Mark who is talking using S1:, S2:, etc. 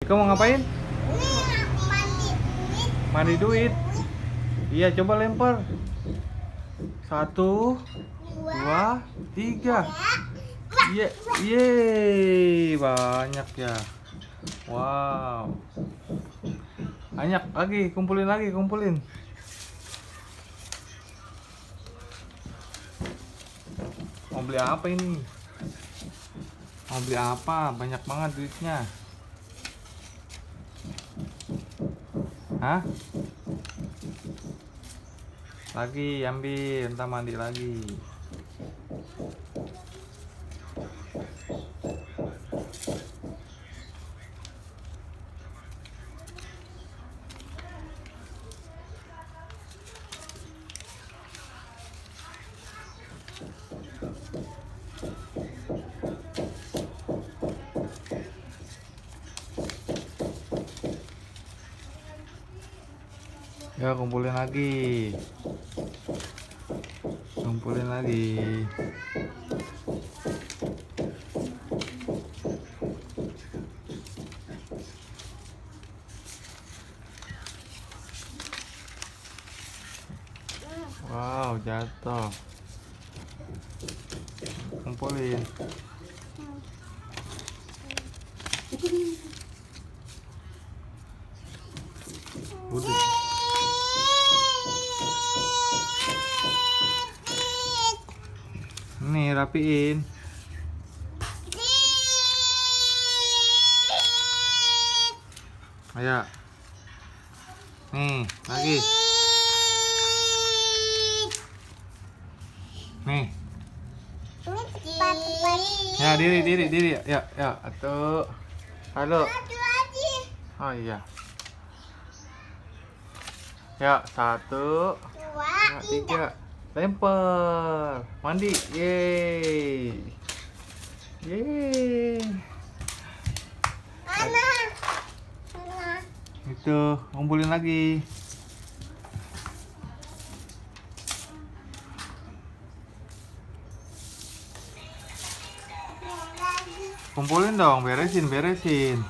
S1: Kamu mau ngapain?
S2: Mandi.
S1: Mandi duit. Iya, coba lempar. 1, 2, 3. Iya, yeay, banyak ya. Wow. Banyak lagi, kumpulin. Mau beli apa ini? Mau beli apa? Banyak banget duitnya. Hah? Lagi ambil, entar mandi lagi. Ya, kumpulin lagi. Wow, jatuh. Kumpulin. Udah. Nih, rapiin. Ayo. Nih, lagi. Nih. Ya, diri. Ya, atuh. Halo. Oh iya. Ya, 1, 2, 3. Lempar. Mandi. Yeay. Itu, kumpulin lagi. Kumpulin dong, beresin. Beresin.